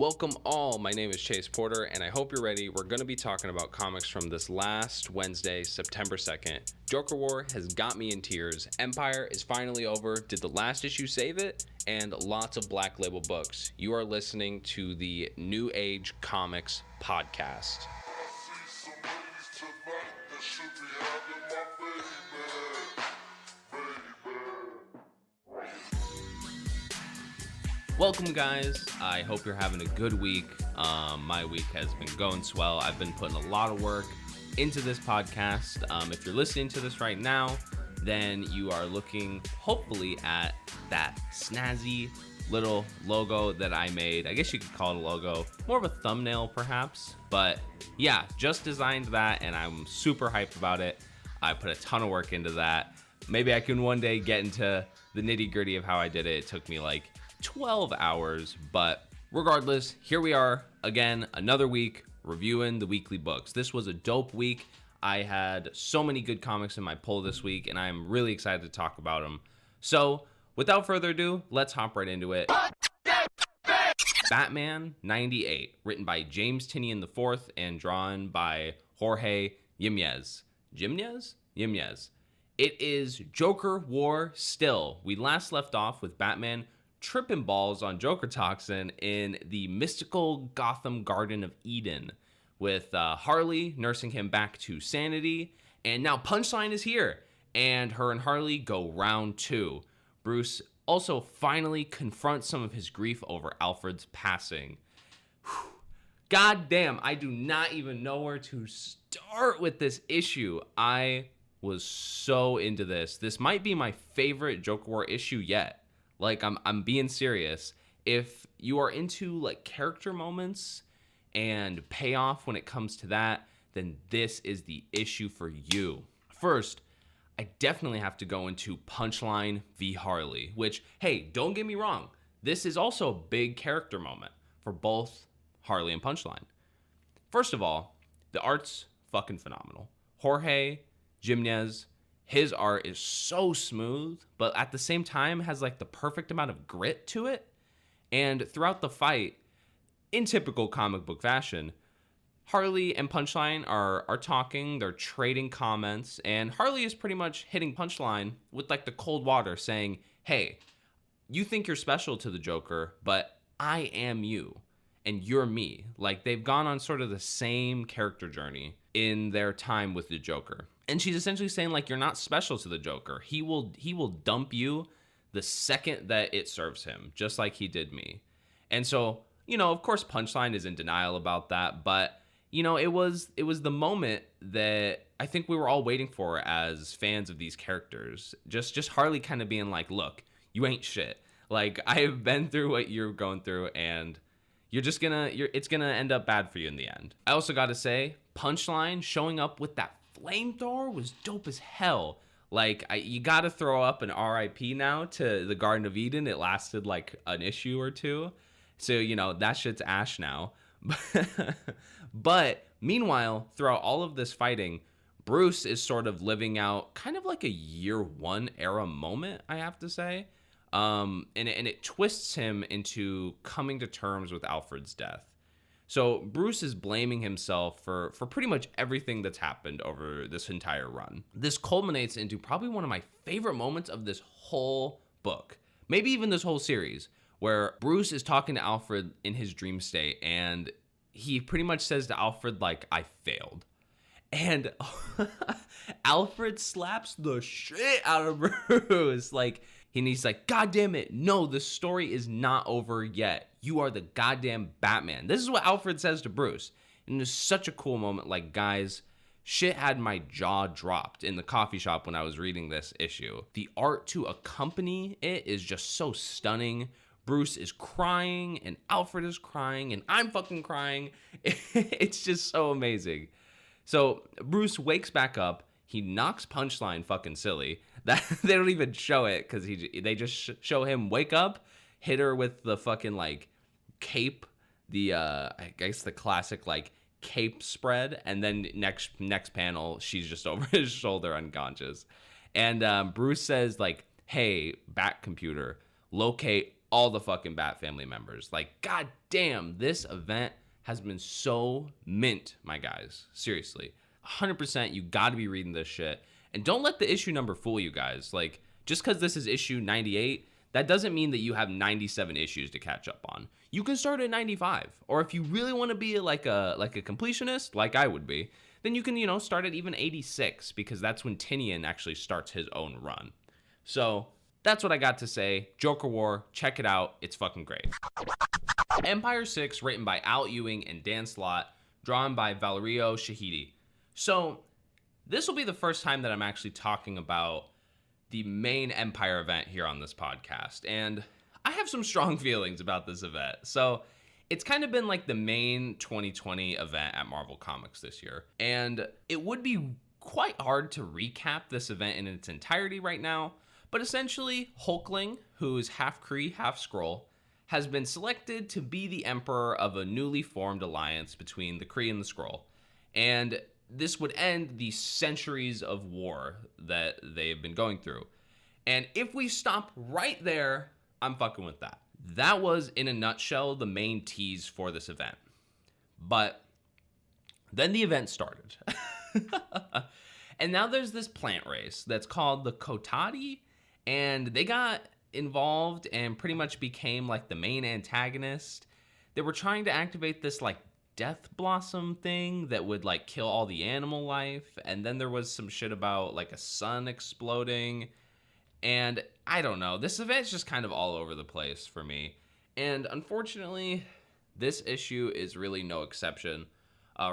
Welcome all, my name is Chase Porter, and I hope you're ready. We're going to be talking about comics from this last Wednesday, September 2nd. Joker War has got me in tears. Empyre is finally over. Did the last issue save it? And lots of Black Label books. You are listening to the New Age Comics Podcast. Welcome, guys. I hope you're having a good week. My week has been going swell. I've been putting a lot of work into this podcast. If you're listening to this right now, then you are looking hopefully at that snazzy little logo that I made. I guess you could call it a logo, more of a thumbnail perhaps, but yeah, just designed that and I'm super hyped about it. I put a ton of work into that. Maybe I can one day get into the nitty gritty of how I did it. It took me like 12 hours, but regardless, here we are again, another week reviewing the weekly books. This was a dope week. I had so many good comics in my pull this week, and I'm really excited to talk about them. So without further ado, let's hop right into it. Batman 98, written by James Tynion IV and drawn by Jorge Jimenez. Jimenez. It is Joker War still. We last left off with Batman tripping balls on Joker toxin in the mystical Gotham Garden of Eden, with Harley nursing him back to sanity, and now Punchline is here, and her and Harley go round two. Bruce also finally confronts some of his grief over Alfred's passing. God damn, I do not even know where to start with this issue. I was so into this. This might be my favorite Joker War issue yet. Like, I'm being serious. If you are into like character moments and payoff when it comes to that, then this is the issue for you. First, I definitely have to go into Punchline v. Harley, which, hey, don't get me wrong, this is also a big character moment for both Harley and Punchline. First of all, the art's fucking phenomenal. Jorge Jimenez, his art is so smooth, but at the same time has like the perfect amount of grit to it. And throughout the fight, in typical comic book fashion, Harley and Punchline are talking, they're trading comments, and Harley is pretty much hitting Punchline with like the cold water, saying, hey, you think you're special to the Joker, but I am you, and you're me. Like, they've gone on sort of the same character journey in their time with the Joker. And she's essentially saying, like, you're not special to the Joker. He will dump you the second that it serves him, just like he did me. And so, you know, of course, Punchline is in denial about that, but, you know, it was the moment that I think we were all waiting for as fans of these characters. Just Harley kind of being like, look, you ain't shit. Like, I have been through what you're going through, and it's gonna end up bad for you in the end. I also got to say, Punchline showing up with that flamethrower was dope as hell. Like, you gotta throw up an RIP now to the Garden of Eden. It lasted like an issue or two, so you know that shit's ash now. But meanwhile, throughout all of this fighting, Bruce is sort of living out kind of like a year one era moment, I have to say. And it twists him into coming to terms with Alfred's death. So Bruce is blaming himself for pretty much everything that's happened over this entire run. This culminates into probably one of my favorite moments of this whole book, maybe even this whole series, where Bruce is talking to Alfred in his dream state, and he pretty much says to Alfred, like, I failed. And Alfred slaps the shit out of Bruce. Like, and he's like, God damn it, no, the story is not over yet. You are the goddamn Batman. This is what Alfred says to Bruce. And it's such a cool moment. Like, guys, shit had my jaw dropped in the coffee shop when I was reading this issue. The art to accompany it is just so stunning. Bruce is crying, and Alfred is crying, and I'm fucking crying. It's just so amazing. So Bruce wakes back up. He knocks Punchline fucking silly. That they don't even show it because they just show him wake up, hit her with the fucking like cape, the I guess the classic like cape spread, and then next panel she's just over his shoulder unconscious. And Bruce says like, "Hey, Bat computer, locate all the fucking Bat family members. Like, god damn, this event has been so mint, my guys. Seriously. 100% you gotta be reading this shit. And don't let the issue number fool you guys. Like, just because this is issue 98, that doesn't mean that you have 97 issues to catch up on. You can start at 95. Or if you really want to be like a completionist, like I would be, then you can, start at even 86, because that's when Tynion actually starts his own run. So that's what I got to say. Joker War, check it out. It's fucking great. Empyre 6, written by Al Ewing and Dan Slott, drawn by Valerio Shahidi. So this will be the first time that I'm actually talking about the main Empyre event here on this podcast. And I have some strong feelings about this event. So it's kind of been like the main 2020 event at Marvel Comics this year. And it would be quite hard to recap this event in its entirety right now. But essentially, Hulkling, who is half Kree, half Skrull, has been selected to be the emperor of a newly formed alliance between the Kree and the Skrull. And this would end the centuries of war that they've been going through. And if we stop right there, I'm fucking with that. That was, in a nutshell, the main tease for this event. But then the event started. And now there's this plant race that's called the Kotati, and they got involved and pretty much became like the main antagonist. They were trying to activate this like death blossom thing that would like kill all the animal life, and then there was some shit about like a sun exploding, and I don't know, this event's just kind of all over the place for me. And unfortunately, this issue is really no exception.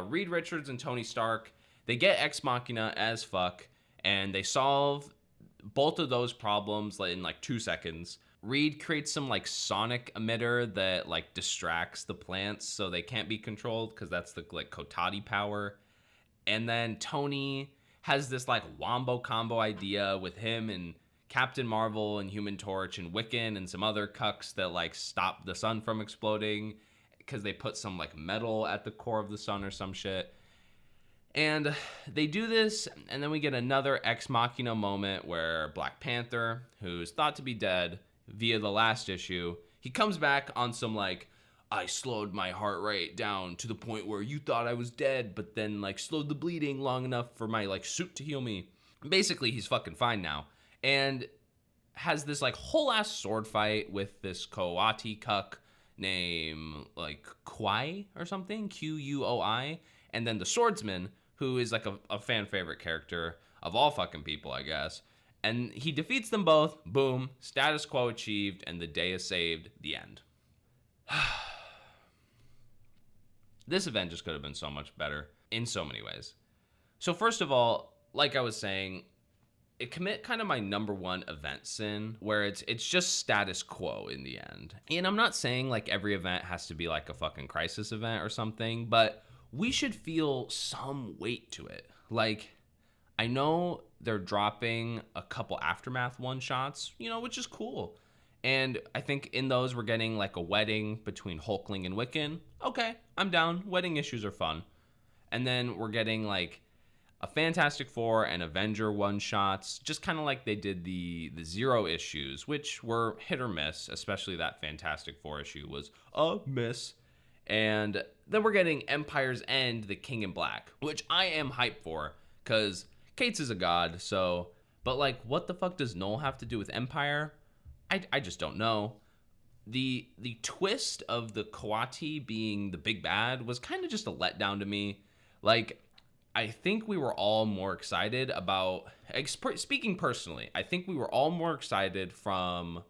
Reed Richards and Tony Stark, they get Ex Machina as fuck, and they solve both of those problems in like 2 seconds. Reed creates some like sonic emitter that like distracts the plants so they can't be controlled, because that's the like Kotati power. And then Tony has this like wombo combo idea with him and Captain Marvel and Human Torch and Wiccan and some other cucks that like stop the sun from exploding, because they put some like metal at the core of the sun or some shit. And they do this, and then we get another Ex Machina moment where Black Panther, who's thought to be dead via the last issue, he comes back on some like, I slowed my heart rate down to the point where you thought I was dead, but then like slowed the bleeding long enough for my like suit to heal me. Basically, he's fucking fine now. And has this like whole ass sword fight with this Coati cuck named like Quai or something, Quoi. And then the swordsman, who is like a fan favorite character of all fucking people, I guess. And he defeats them both. Boom. Status quo achieved. And the day is saved. The end. This event just could have been so much better in so many ways. So first of all, like I was saying, it commit kind of my number one event sin, where it's just status quo in the end. And I'm not saying like every event has to be like a fucking crisis event or something, but we should feel some weight to it. Like, I know they're dropping a couple Aftermath one-shots, which is cool. And I think in those we're getting like a wedding between Hulkling and Wiccan. Okay, I'm down. Wedding issues are fun. And then we're getting like a Fantastic Four and Avenger one-shots, just kind of like they did the Zero issues, which were hit or miss, especially that Fantastic Four issue was a miss. And then we're getting Empire's End, the King in Black, which I am hyped for, because Cates is a god, so... But, like, what the fuck does Null have to do with Empyre? I just don't know. The twist of the Coati being the big bad was kind of just a letdown to me. Like, I think we were all more excited about... Speaking personally, I think we were all more excited from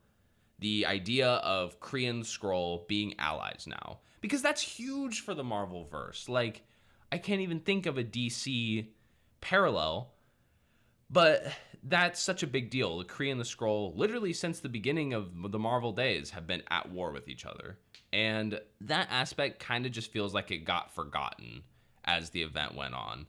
the idea of Kree and Skrull being allies now. Because that's huge for the Marvel-verse. Like, I can't even think of a DC parallel, but that's such a big deal. The Kree and the Skrull, literally since the beginning of the Marvel days, have been at war with each other. And that aspect kind of just feels like it got forgotten as the event went on.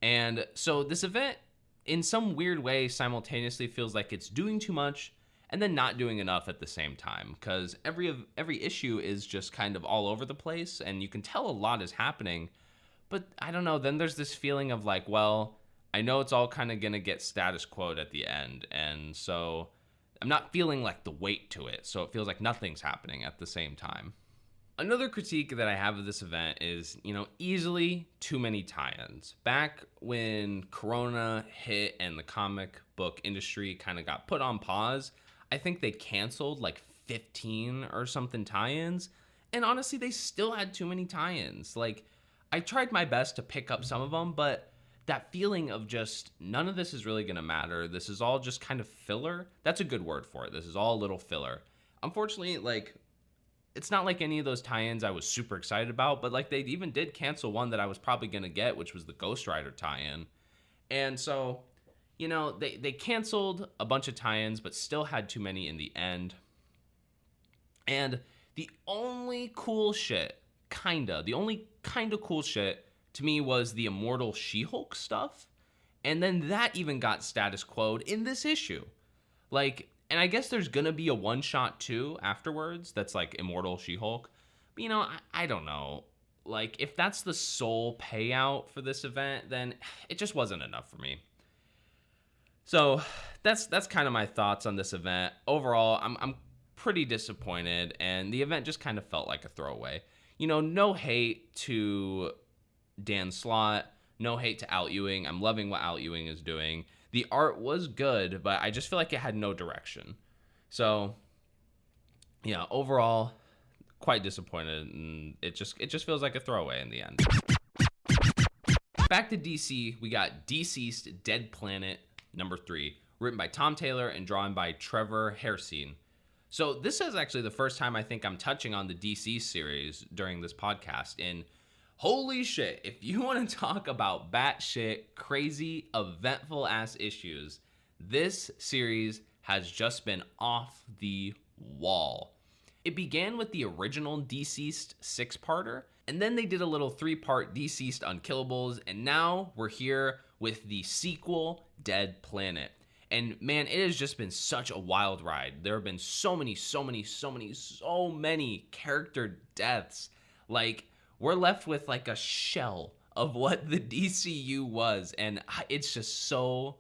And so this event, in some weird way, simultaneously feels like it's doing too much and then not doing enough at the same time, because every issue is just kind of all over the place, and you can tell a lot is happening, but I don't know, then there's this feeling of like, well, I know it's all kind of going to get status quo'd at the end, and so I'm not feeling like the weight to it, so it feels like nothing's happening at the same time. Another critique that I have of this event is, easily too many tie-ins. Back when Corona hit and the comic book industry kind of got put on pause, I think they canceled like 15 or something tie-ins, and honestly, they still had too many tie-ins. Like, I tried my best to pick up some of them, but that feeling of just none of this is really going to matter. This is all just kind of filler. That's a good word for it. This is all a little filler. Unfortunately, like, it's not like any of those tie-ins I was super excited about, but like they even did cancel one that I was probably going to get, which was the Ghost Rider tie-in. And so, they canceled a bunch of tie-ins, but still had too many in the end. And the only cool shit, the only kind of cool shit to me was the Immortal She-Hulk stuff. And then that even got status quo'd in this issue. Like, and I guess there's gonna be a one-shot too afterwards that's like Immortal She-Hulk. But I don't know. Like, if that's the sole payout for this event, then it just wasn't enough for me. So that's kind of my thoughts on this event. Overall, I'm pretty disappointed, and the event just kind of felt like a throwaway. No hate to Dan Slott, no hate to Al Ewing. I'm loving what Al Ewing is doing. The art was good, but I just feel like it had no direction. So, yeah, overall, quite disappointed, and it just feels like a throwaway in the end. Back to DC, we got DCeased Dead Planet #3, written by Tom Taylor and drawn by Trevor Hairsine. So this is actually the first time I think I'm touching on the DC series during this podcast, and holy shit, if you want to talk about batshit, crazy, eventful ass issues, this series has just been off the wall. It began with the original DCeased 6-parter, and then they did a little 3-part DCeased Unkillables, and now we're here with the sequel, Dead Planet. And man, it has just been such a wild ride. There have been so many character deaths. Like, we're left with like a shell of what the DCU was, and it's just so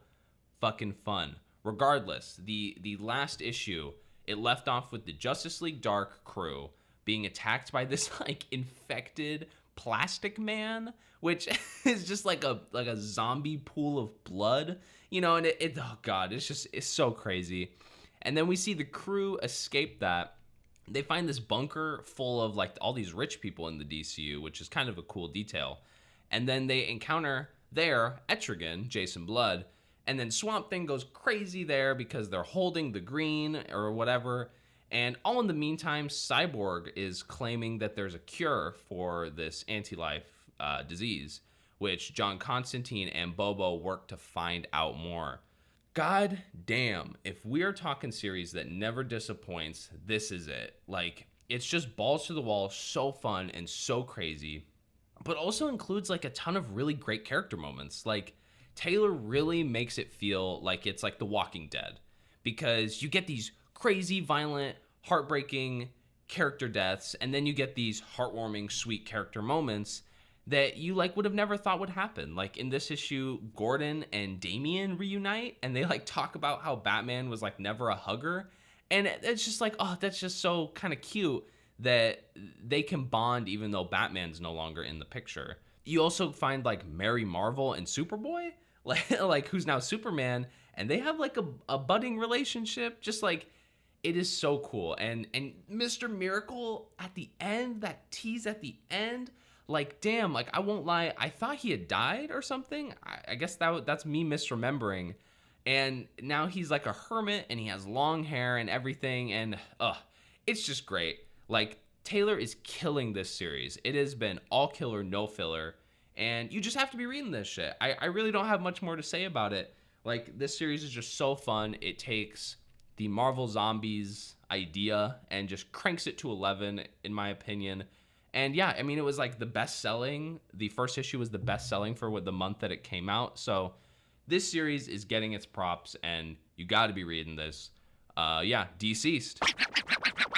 fucking fun. Regardless, the last issue, it left off with the Justice League Dark crew being attacked by this like infected plastic man, which is just like a zombie pool of blood, and oh god, it's so crazy. And then we see the crew escape that. They find this bunker full of like all these rich people in the DCU, which is kind of a cool detail. And then they encounter there Etrigan, Jason Blood, and then Swamp Thing goes crazy there because they're holding the green or whatever. And all in the meantime, Cyborg is claiming that there's a cure for this anti-life disease, which John Constantine and Bobo work to find out more. God damn, if we are talking series that never disappoints, this is it. Like, it's just balls to the wall, so fun and so crazy, but also includes like a ton of really great character moments. Like, Taylor really makes it feel like it's like The Walking Dead, because you get these crazy, violent, heartbreaking character deaths, and then you get these heartwarming, sweet character moments that you like would have never thought would happen. Like in this issue, Gordon and Damian reunite, and they like talk about how Batman was like never a hugger, and it's just like, oh, that's just so kind of cute that they can bond even though Batman's no longer in the picture. You also find like Mary Marvel and Superboy, like who's now Superman, and they have like a budding relationship. Just like, it is so cool. And Mr. Miracle at the end, that tease at the end, like, damn, like, I won't lie, I thought he had died or something. I guess that's me misremembering. And now he's like a hermit, and he has long hair and everything, and it's just great. Like, Taylor is killing this series. It has been all killer, no filler, and you just have to be reading this shit. I really don't have much more to say about it. Like, this series is just so fun. It takes the Marvel Zombies idea and just cranks it to 11, in my opinion. And yeah, I mean, it was like the first issue was the best selling for the month that it came out. So this series is getting its props, and you got to be reading this. DCeased.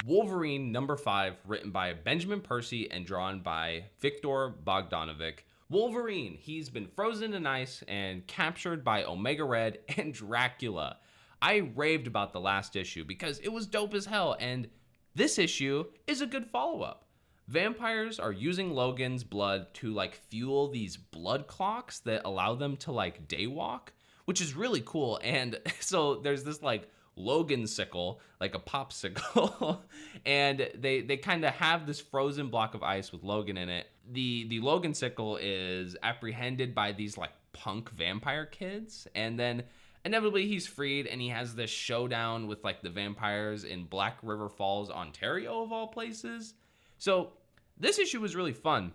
Wolverine #5, written by Benjamin Percy and drawn by Viktor Bogdanovic. Wolverine, he's been frozen in ice and captured by Omega Red and Dracula. I raved about the last issue because it was dope as hell, and this issue is a good follow-up. Vampires are using Logan's blood to like fuel these blood clocks that allow them to like daywalk, which is really cool. And so there's this like Logan sickle, like a popsicle, and they kind of have this frozen block of ice with Logan in it. The Logan sickle is apprehended by these like punk vampire kids, and then inevitably he's freed, and he has this showdown with like the vampires in Black River Falls, Ontario of all places. So this issue was really fun.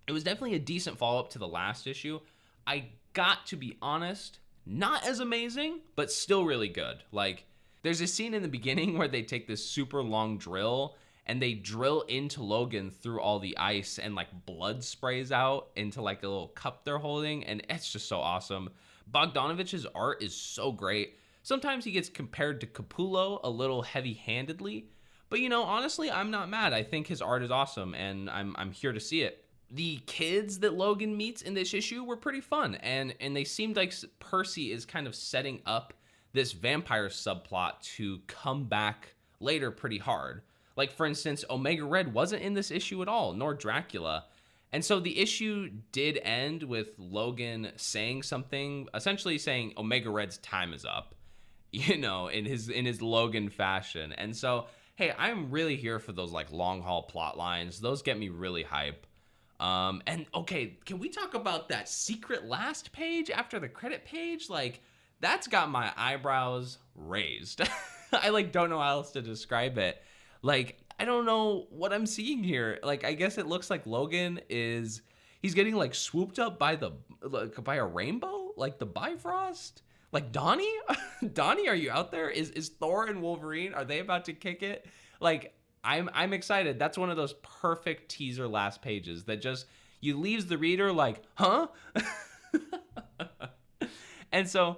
It was definitely a decent follow-up to the last issue. I got to be honest, not as amazing, but still really good. Like, there's a scene in the beginning where they take this super long drill and they drill into Logan through all the ice, and like blood sprays out into like a little cup they're holding, and it's just so awesome. Bogdanovich's art is so great. Sometimes he gets compared to Capullo a little heavy-handedly, but you know, honestly, I'm not mad. I think his art is awesome, and I'm here to see it. The kids that Logan meets in this issue were pretty fun, and they seemed like Percy is kind of setting up this vampire subplot to come back later pretty hard. Like, for instance, Omega Red wasn't in this issue at all, nor Dracula. And so the issue did end with Logan saying something, essentially saying Omega Red's time is up, you know, in his Logan fashion. And so, hey, I'm really here for those like long haul plot lines. Those get me really hype. And okay, can we talk about that secret last page after the credit page? Like, that's got my eyebrows raised. I like don't know how else to describe it. Like, I don't know what I'm seeing here. Like, I guess it looks like Logan he's getting like swooped up by by a rainbow, like the Bifrost. Like, Donnie, Donnie, are you out there? Is Thor and Wolverine, are they about to kick it? Like, I'm excited. That's one of those perfect teaser last pages that just you leaves the reader like, huh? And so,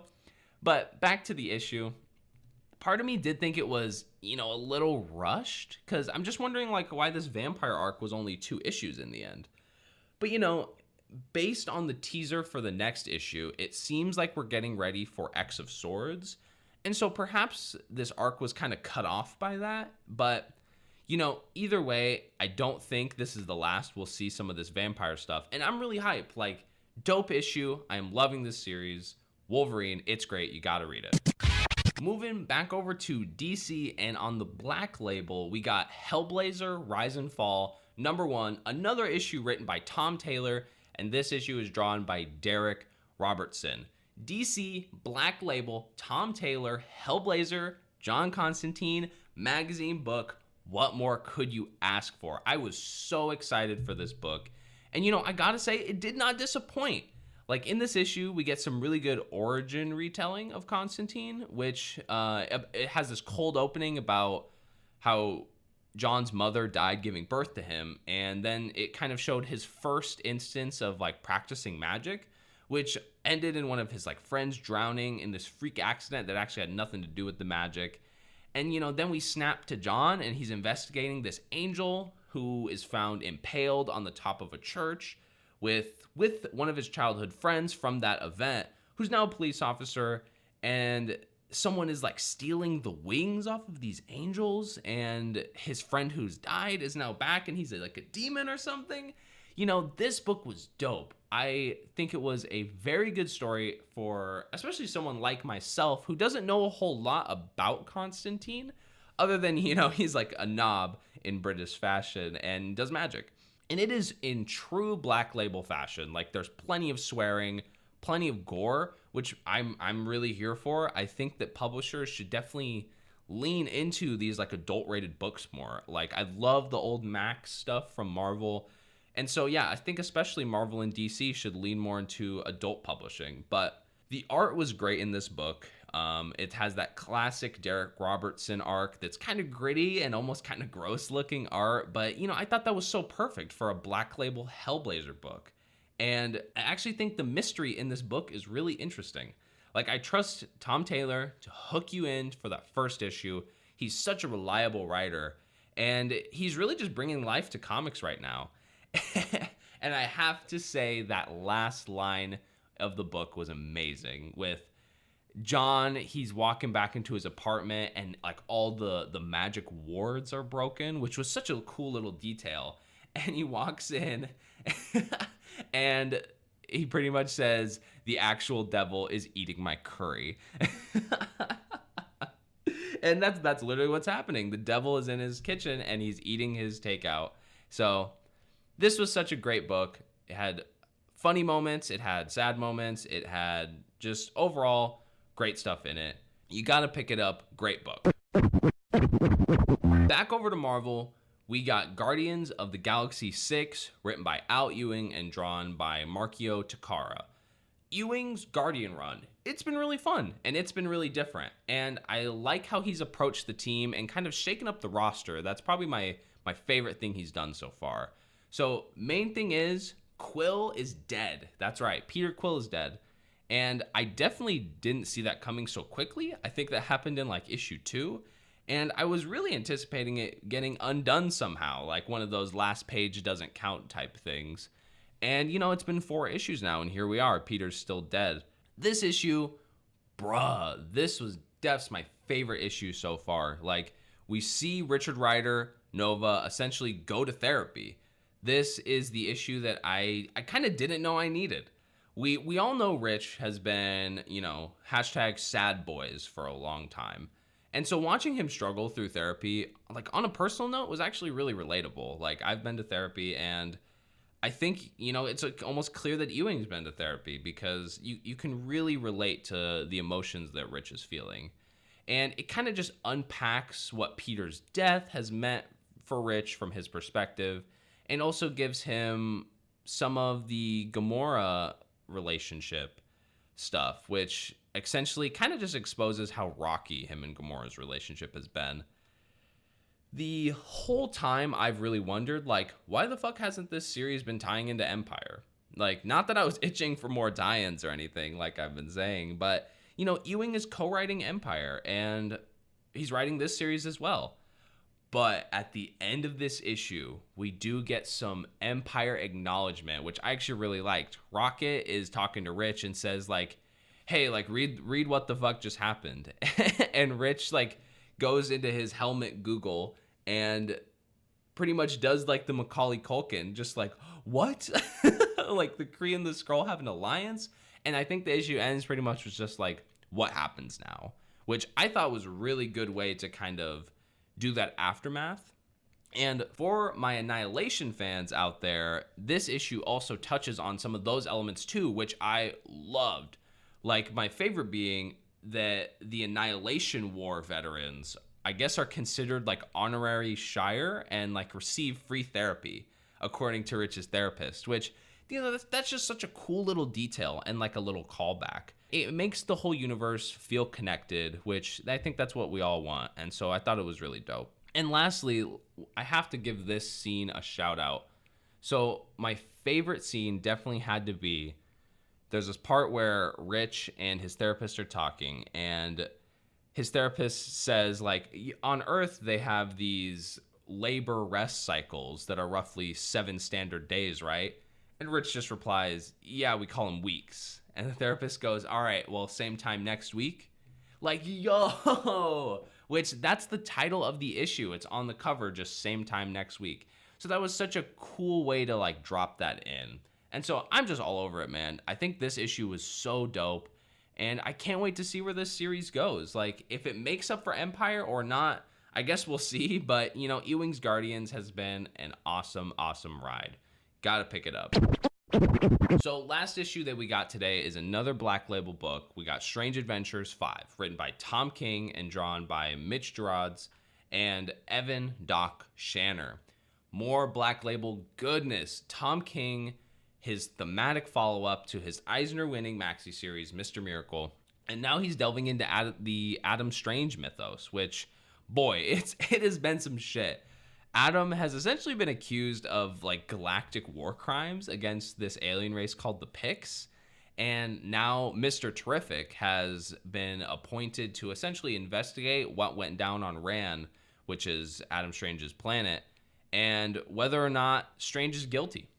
but back to the issue. Part of me did think it was, you know, a little rushed, because I'm just wondering like why this vampire arc was only 2 issues in the end. But you know, based on the teaser for the next issue, it seems like we're getting ready for X of Swords. And so perhaps this arc was kind of cut off by that. But, you know, either way, I don't think this is the last we'll see some of this vampire stuff. And I'm really hyped. Like, dope issue. I am loving this series. Wolverine, it's great. You gotta read it. Moving back over to DC, and on the Black Label, we got Hellblazer, Rise and Fall, #1, another issue written by Tom Taylor, and this issue is drawn by Derek Robertson. DC, Black Label, Tom Taylor, Hellblazer, John Constantine, magazine book. What more could you ask for? I was so excited for this book. And you know, I gotta say, it did not disappoint. Like, in this issue, we get some really good origin retelling of Constantine, which it has this cold opening about how John's mother died giving birth to him, and then it kind of showed his first instance of like practicing magic, which ended in one of his like friends drowning in this freak accident that actually had nothing to do with the magic. And you know, then we snap to John, and he's investigating this angel who is found impaled on the top of a church with one of his childhood friends from that event, who's now a police officer, and someone is like stealing the wings off of these angels, and his friend who's died is now back, and he's like a demon or something. You know, this book was dope. I think it was a very good story for especially someone like myself who doesn't know a whole lot about Constantine, other than, you know, he's like a knob in British fashion and does magic. And it is in true Black Label fashion. Like, there's plenty of swearing, plenty of gore, which I'm really here for. I think that publishers should definitely lean into these like adult-rated books more. Like, I love the old Max stuff from Marvel. And so, yeah, I think especially Marvel and DC should lean more into adult publishing. But the art was great in this book. It has that classic Derek Robertson arc that's kind of gritty and almost kind of gross looking art. But, you know, I thought that was so perfect for a Black Label Hellblazer book. And I actually think the mystery in this book is really interesting. Like, I trust Tom Taylor to hook you in for that first issue. He's such a reliable writer. And he's really just bringing life to comics right now. And I have to say that last line of the book was amazing with, John, he's walking back into his apartment and like all the magic wards are broken, which was such a cool little detail. And he walks in and he pretty much says the actual devil is eating my curry. And that's literally what's happening. The devil is in his kitchen and he's eating his takeout. So this was such a great book. It had funny moments, it had sad moments, it had just overall great stuff in it. You got to pick it up. Great book. Back over to Marvel, we got Guardians of the Galaxy 6, written by Al Ewing and drawn by Marcio Takara. Ewing's Guardian run, it's been really fun and it's been really different. And I like how he's approached the team and kind of shaken up the roster. That's probably my favorite thing he's done so far. So main thing is Quill is dead. That's right. Peter Quill is dead. And I definitely didn't see that coming so quickly. I think that happened in like issue 2. And I was really anticipating it getting undone somehow, like one of those last page doesn't count type things. And, it's been 4 issues now, and here we are. Peter's still dead. This issue, that's my favorite issue so far. Like, we see Richard Rider, Nova, essentially go to therapy. This is the issue that I kind of didn't know I needed. We all know Rich has been, hashtag sad boys for a long time. And so watching him struggle through therapy, like on a personal note, was actually really relatable. Like, I've been to therapy and I think, it's almost clear that Ewing's been to therapy because you can really relate to the emotions that Rich is feeling. And it kind of just unpacks what Peter's death has meant for Rich from his perspective, and also gives him some of the Gamora relationship stuff, which essentially kind of just exposes how rocky him and Gamora's relationship has been. The whole time I've really wondered, like, why the fuck hasn't this series been tying into Empyre? Like, not that I was itching for more tie-ins or anything, like I've been saying, but, Ewing is co-writing Empyre, and he's writing this series as well. But at the end of this issue, we do get some Empyre acknowledgement, which I actually really liked. Rocket is talking to Rich and says, like, hey, like, read what the fuck just happened. And Rich, like, goes into his helmet Google and pretty much does like the Macaulay Culkin, just like, what? Like the Kree and the Skrull have an alliance? And I think the issue ends pretty much with just like, what happens now? Which I thought was a really good way to kind of do that aftermath. And for my Annihilation fans out there, this issue also touches on some of those elements too, which I loved. Like my favorite being that the Annihilation War veterans, I guess, are considered like honorary Shire and like receive free therapy, according to Rich's therapist, which, that's just such a cool little detail and like a little callback. It makes the whole universe feel connected, which I think that's what we all want. And so I thought it was really dope. And lastly, I have to give this scene a shout out. So my favorite scene definitely had to be, there's this part where Rich and his therapist are talking, and his therapist says, like, on Earth, they have these labor rest cycles that are roughly 7 standard days, right? And Rich just replies, yeah, we call them weeks. And the therapist goes, all right, well, same time next week. Like, yo, which that's the title of the issue. It's on the cover, just same time next week. So that was such a cool way to like drop that in. And so I'm just all over it, man. I think this issue was so dope, and I can't wait to see where this series goes. Like, if it makes up for Empyre or not, I guess we'll see. But, Ewing's Guardians has been an awesome, awesome ride. Gotta pick it up. So last issue that we got today is another Black Label book. We got Strange Adventures 5, written by Tom King and drawn by Mitch Gerads and Evan Doc Shanner. More Black Label goodness. Tom King, his thematic follow-up to his Eisner-winning maxi series, Mr. Miracle. And now he's delving into the Adam Strange mythos, which, boy, it has been some shit. Adam has essentially been accused of like galactic war crimes against this alien race called the Pix. And now Mr. Terrific has been appointed to essentially investigate what went down on Ran, which is Adam Strange's planet, and whether or not Strange is guilty.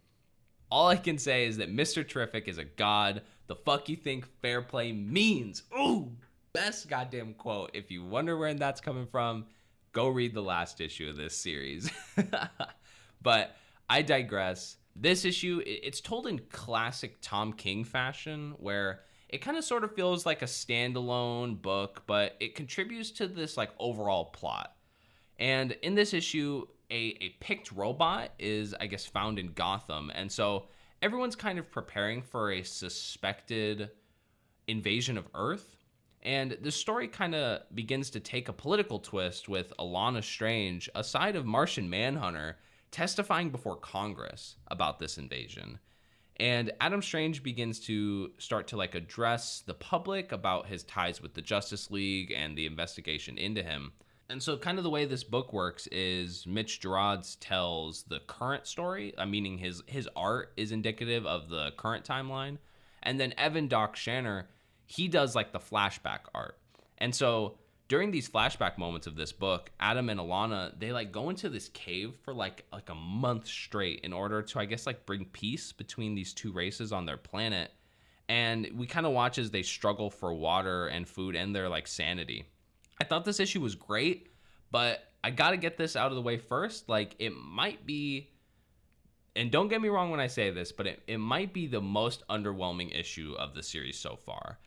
All I can say is that Mr. Terrific is a god. The fuck you think fair play means? Ooh, best goddamn quote. If you wonder where that's coming from, go read the last issue of this series. But I digress. This issue, it's told in classic Tom King fashion, where it kind of sort of feels like a standalone book, but it contributes to this like overall plot. And in this issue, a picked robot is, I guess, found in Gotham. And so everyone's kind of preparing for a suspected invasion of Earth. And the story kind of begins to take a political twist with Alana Strange, a side of Martian Manhunter, testifying before Congress about this invasion. And Adam Strange begins to start to like address the public about his ties with the Justice League and the investigation into him. And so kind of the way this book works is Mitch Gerads tells the current story, meaning his art is indicative of the current timeline. And then Evan Doc Shanner, he does like the flashback art. And so during these flashback moments of this book, Adam and Alana, they like go into this cave for like a month straight in order to, I guess, like bring peace between these two races on their planet. And we kind of watch as they struggle for water and food and their like sanity. I thought this issue was great, but I got to get this out of the way first. Like, it might be, and don't get me wrong when I say this, but it might be the most underwhelming issue of the series so far.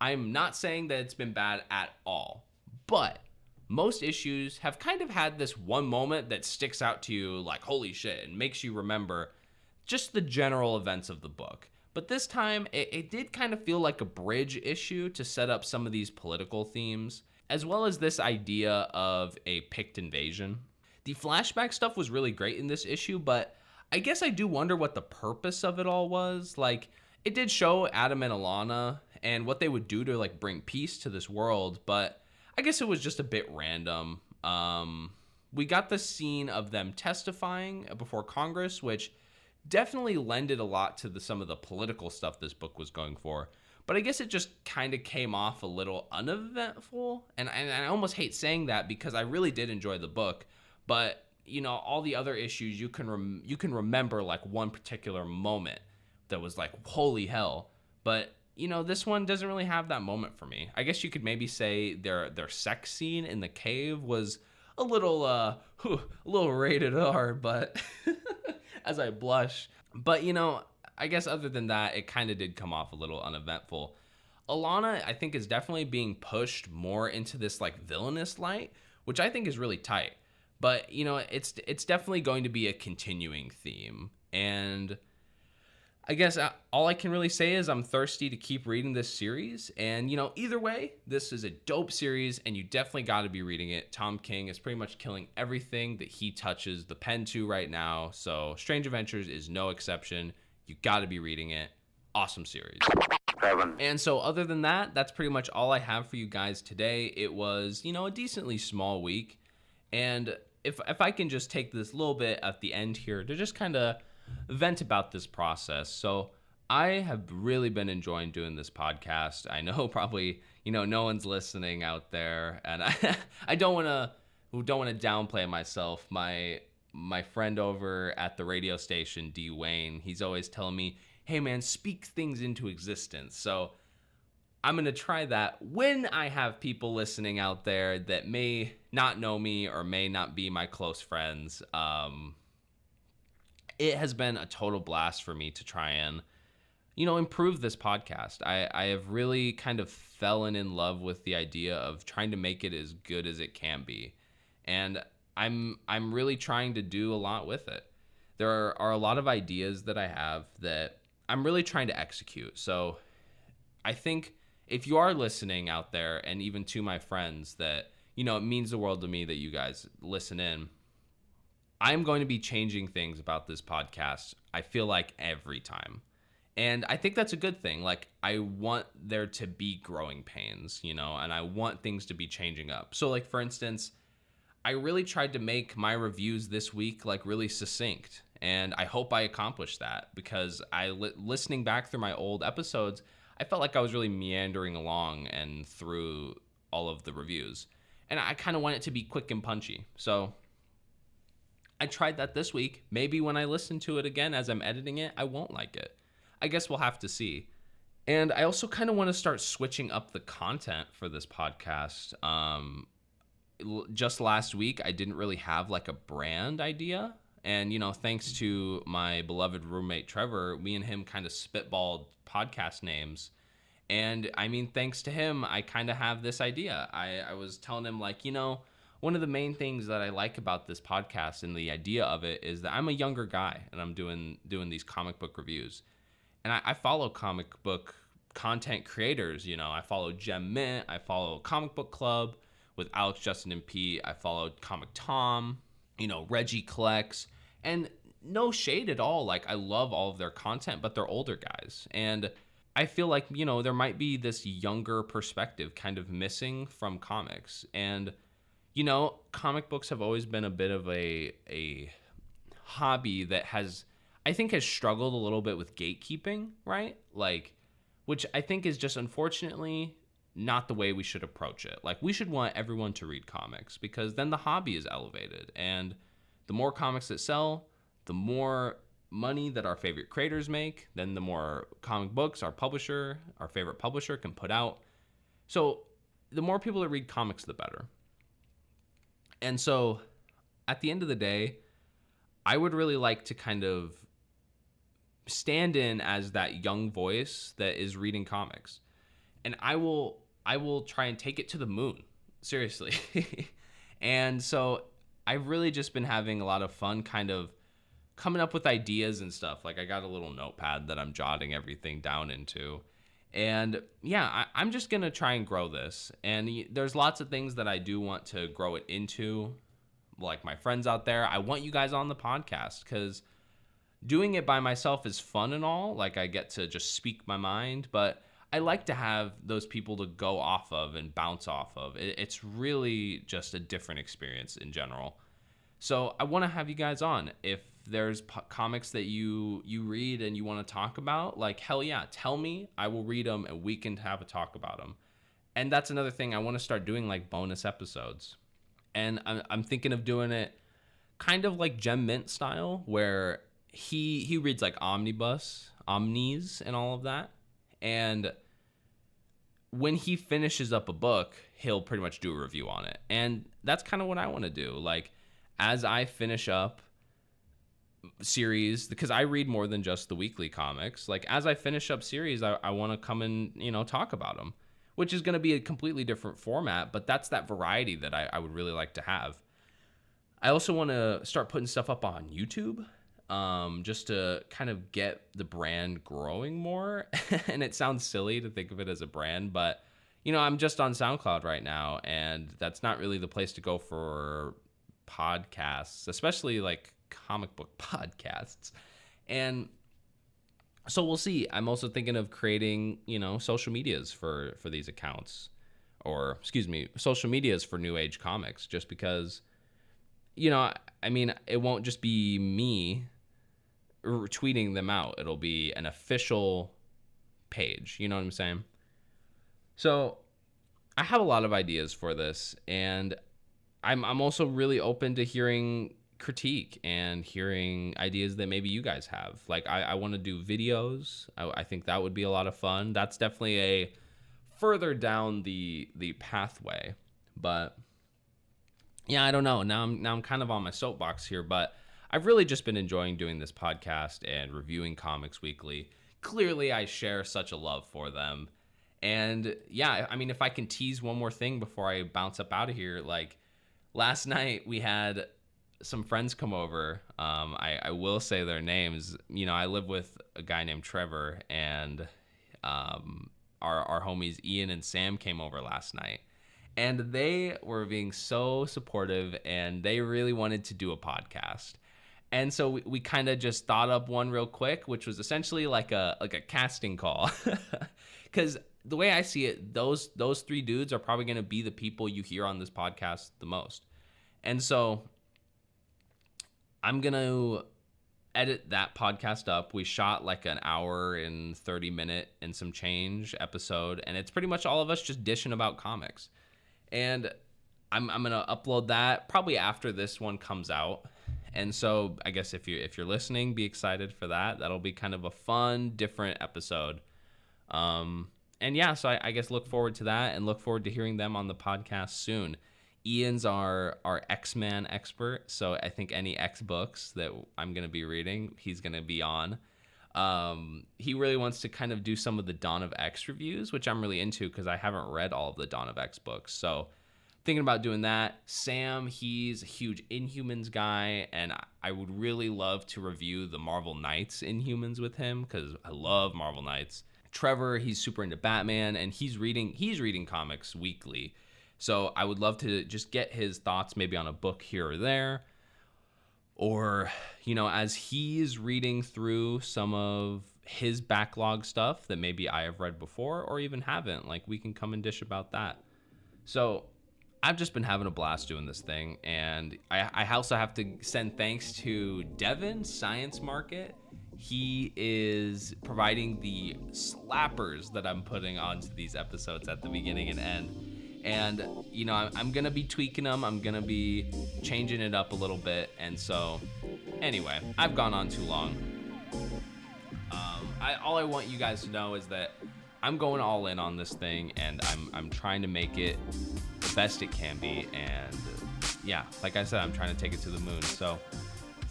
I'm not saying that it's been bad at all, but most issues have kind of had this one moment that sticks out to you like, holy shit, and makes you remember just the general events of the book. But this time, it did kind of feel like a bridge issue to set up some of these political themes, as well as this idea of a picked invasion. The flashback stuff was really great in this issue, but I guess I do wonder what the purpose of it all was. Like, it did show Adam and Alana and what they would do to like bring peace to this world, but I guess it was just a bit random. We got the scene of them testifying before Congress, which definitely lended a lot to some of the political stuff this book was going for. But I guess it just kind of came off a little uneventful. And I almost hate saying that because I really did enjoy the book. But, you know, all the other issues, you can remember like one particular moment that was like, holy hell. But, you know, this one doesn't really have that moment for me. I guess you could maybe say their sex scene in the cave was a little rated R, but as I blush. But, you know, I guess other than that, it kind of did come off a little uneventful. Alana, I think, is definitely being pushed more into this like villainous light, which I think is really tight. But, you know, it's definitely going to be a continuing theme. And I guess all I can really say is I'm thirsty to keep reading this series. And, you know, either way, this is a dope series and you definitely got to be reading it. Tom King is pretty much killing everything that he touches the pen to right now. So Strange Adventures is no exception. You got to be reading it. Awesome series. 7. And so other than that, that's pretty much all I have for you guys today. It was, you know, a decently small week. And if I can just take this little bit at the end here to just kind of vent about this process. So I have really been enjoying doing this podcast. I know probably, you know, no one's listening out there. And I don't want to downplay myself. My friend over at the radio station, D. Wayne, he's always telling me, hey man, speak things into existence. So I'm going to try that when I have people listening out there that may not know me or may not be my close friends. It has been a total blast for me to try and, you know, improve this podcast. I have really kind of fallen in love with the idea of trying to make it as good as it can be. And I'm really trying to do a lot with it. There are a lot of ideas that I have that I'm really trying to execute. So I think if you are listening out there, and even to my friends, that, you know, it means the world to me that you guys listen in. I'm going to be changing things about this podcast, I feel like, every time. And I think that's a good thing. Like, I want there to be growing pains, you know, and I want things to be changing up. So, like, for instance, I really tried to make my reviews this week, like, really succinct. And I hope I accomplished that because listening back through my old episodes, I felt like I was really meandering along and through all of the reviews. And I kind of want it to be quick and punchy. So I tried that this week. Maybe when I listen to it again as I'm editing it, I won't like it. I guess we'll have to see. And I also kind of want to start switching up the content for this podcast. Just last week, I didn't really have like a brand idea. And, thanks to my beloved roommate, Trevor, me and him kind of spitballed podcast names. And I mean, thanks to him, I kind of have this idea. I was telling him like, one of the main things that I like about this podcast and the idea of it is that I'm a younger guy and I'm doing these comic book reviews. And I follow comic book content creators. I follow Gem Mint. I follow Comic Book Club with Alex, Justin, and Pete. I followed Comic Tom, Reggie Collects. And no shade at all. Like, I love all of their content, but they're older guys. And I feel like, there might be this younger perspective kind of missing from comics. And, comic books have always been a bit of a hobby that has struggled a little bit with gatekeeping, right? Like, which I think is just unfortunately not the way we should approach it. Like, we should want everyone to read comics because then the hobby is elevated. And the more comics that sell, the more money that our favorite creators make, then the more comic books our favorite publisher can put out. So the more people that read comics, the better. And so at the end of the day, I would really like to kind of stand in as that young voice that is reading comics. And I will try and take it to the moon, seriously. And so I've really just been having a lot of fun kind of coming up with ideas and stuff. Like, I got a little notepad that I'm jotting everything down into. And yeah, I'm just going to try and grow this. And there's lots of things that I do want to grow it into. Like my friends out there, I want you guys on the podcast because doing it by myself is fun and all. Like, I get to just speak my mind, but I like to have those people to go off of and bounce off of. It's really just a different experience in general. So I want to have you guys on. If there's comics that you read and you want to talk about, like, hell yeah, tell me. I will read them and we can have a talk about them. And that's another thing. I want to start doing like bonus episodes. And I'm thinking of doing it kind of like Gem Mint style, where he reads like omnis and all of that. And when he finishes up a book, he'll pretty much do a review on it. And that's kind of what I want to do. Like, as I finish up series, because I read more than just the weekly comics, like as I finish up series, I want to come and, talk about them, which is going to be a completely different format, but that's that variety that I would really like to have. I also want to start putting stuff up on YouTube, just to kind of get the brand growing more. And it sounds silly to think of it as a brand, but I'm just on SoundCloud right now, and that's not really the place to go for podcasts, especially like comic book podcasts. And so we'll see. I'm also thinking of creating, social medias for these accounts, or social medias for New Age Comics, just because, I mean, it won't just be me tweeting them out. It'll be an official page. You know what I'm saying? So I have a lot of ideas for this, and I'm also really open to hearing critique and hearing ideas that maybe you guys have. Like, I want to do videos. I think that would be a lot of fun. That's definitely a further down the pathway. But yeah, I don't know. Now I'm kind of on my soapbox here, but I've really just been enjoying doing this podcast and reviewing comics weekly. Clearly, I share such a love for them. And yeah, I mean, if I can tease one more thing before I bounce up out of here, like last night we had some friends come over. I will say their names. I live with a guy named Trevor, and our homies Ian and Sam came over last night. And they were being so supportive, and they really wanted to do a podcast. And so we kind of just thought up one real quick, which was essentially like a casting call. Because the way I see it, those three dudes are probably going to be the people you hear on this podcast the most. And so I'm going to edit that podcast up. We shot like an hour and 30 minute and some change episode, and it's pretty much all of us just dishing about comics. And I'm going to upload that probably after this one comes out. And so I guess if you're listening, be excited for that. That'll be kind of a fun, different episode. And yeah, so I guess look forward to that, and look forward to hearing them on the podcast soon. Ian's our X-Man expert, so I think any X books that I'm going to be reading, he's going to be on. He really wants to kind of do some of the Dawn of X reviews, which I'm really into because I haven't read all of the Dawn of X books. So thinking about doing that. Sam, he's a huge Inhumans guy, and I would really love to review the Marvel Knights Inhumans with him because I love Marvel Knights. Trevor, he's super into Batman, and he's reading comics weekly. So I would love to just get his thoughts maybe on a book here or there. Or, as he's reading through some of his backlog stuff that maybe I have read before or even haven't, like we can come and dish about that. So I've just been having a blast doing this thing. And I also have to send thanks to Devin, Science Market. He is providing the slappers that I'm putting onto these episodes at the beginning and end. And, I'm going to be tweaking them. I'm going to be changing it up a little bit. And so, anyway, I've gone on too long. All I want you guys to know is that I'm going all in on this thing, and I'm trying to make it the best it can be. And, yeah, like I said, I'm trying to take it to the moon. So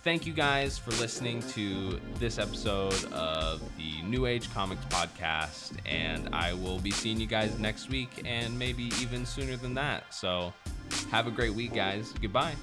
thank you guys for listening to this episode of the New Age Comics Podcast, and I will be seeing you guys next week and maybe even sooner than that. So have a great week, guys. Goodbye.